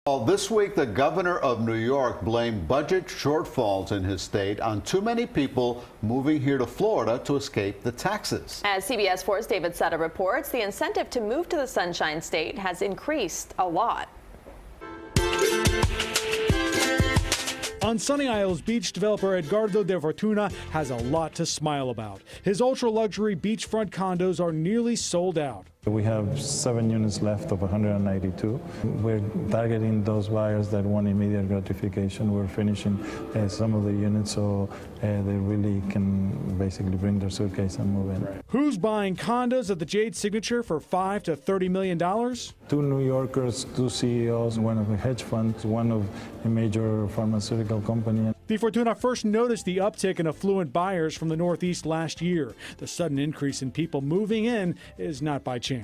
Well, this week, the governor of New York blamed budget shortfalls in his state on too many people moving here to Florida to escape the taxes. As CBS 4's David Sutter reports, the incentive to move to the Sunshine State has increased a lot. On Sunny Isles Beach, developer Edgardo de Fortuna has a lot to smile about. His ultra-luxury beachfront condos are nearly sold out. We have 7 units left of 192. We're targeting those buyers that want immediate gratification. We're finishing some of the units so they really can basically bring their suitcase and move in. Who's buying condos at the Jade Signature for $5 to $30 million? 2 New Yorkers, 2 CEOs, one of a hedge fund, one of a major pharmaceutical company. De Fortuna first noticed the uptick in affluent buyers from the Northeast last year. The sudden increase in people moving in is not by chance.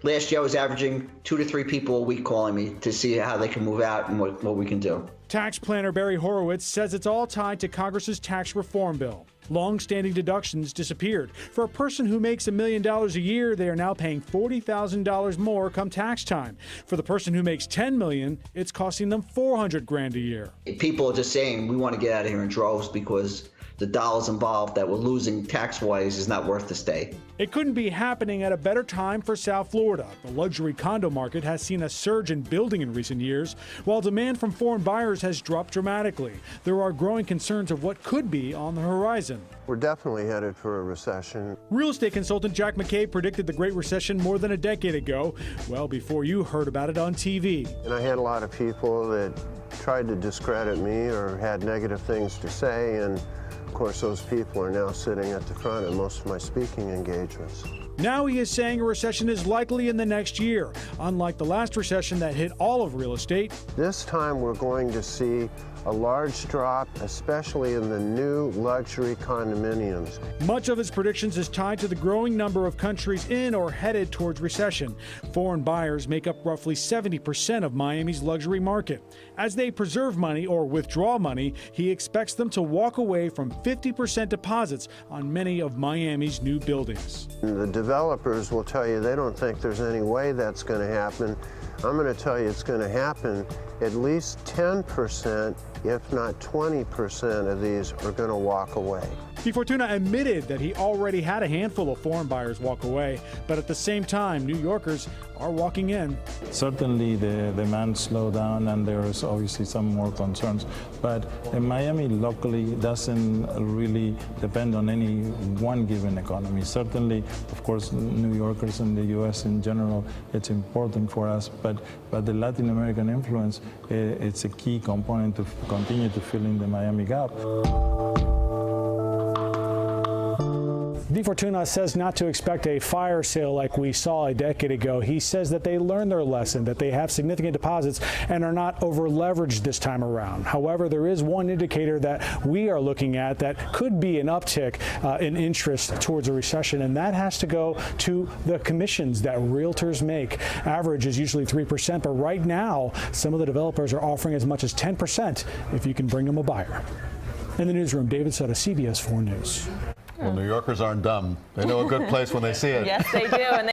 Last year I was averaging 2 to 3 people a week calling me to see how they can move out and what we can do. Tax planner Barry Horowitz says it's all tied to Congress's tax reform bill. Long-standing deductions disappeared. For a person who makes $1 million a year, they are now paying $40,000 more come tax time. For the person who makes $10 million, it's costing them $400,000 a year. People are just saying we want to get out of here in droves because the dollars involved that we're losing tax-wise is not worth the stay. It couldn't be happening at a better time for South Florida. The luxury condo market has seen a surge in building in recent years, while demand from foreign buyers has dropped dramatically. There are growing concerns of what could be on the horizon. We're definitely headed for a recession. Real estate consultant Jack McCabe predicted the Great Recession more than a decade ago, well before you heard about it on TV. And I had a lot of people that tried to discredit me or had negative things to say, and of course those people are now sitting at the front of most of my speaking engagements. Now he is saying a recession is likely in the next year, unlike the last recession that hit all of real estate. This time we're going to see a large drop, especially in the new luxury condominiums. Much of his predictions is tied to the growing number of countries in or headed towards recession. Foreign buyers make up roughly 70% of Miami's luxury market. As they preserve money or withdraw money, he expects them to walk away from 50% deposits on many of Miami's new buildings. The developers will tell you they don't think there's any way that's going to happen. I'm going to tell you it's going to happen. At least 10%, if not 20% of these are going to walk away. De Fortuna admitted that he already had a handful of foreign buyers walk away, but at the same time, New Yorkers are walking in. Certainly the demand slowed down and there's obviously some more concerns, but Miami locally doesn't really depend on any one given economy. Certainly, of course, New Yorkers and the U.S. in general, it's important for us, but the Latin American influence, it's a key component to continue to fill in the Miami gap. De Fortuna says not to expect a fire sale like we saw a decade ago. He says that they learned their lesson, that they have significant deposits and are not over-leveraged this time around. However, there is one indicator that we are looking at that could be an uptick in interest towards a recession, and that has to go to the commissions that realtors make. Average is usually 3%, but right now, some of the developers are offering as much as 10% if you can bring them a buyer. In the newsroom, David Sutter, CBS 4 News. Well, New Yorkers aren't dumb. They know a good place when they see it. Yes, they do. And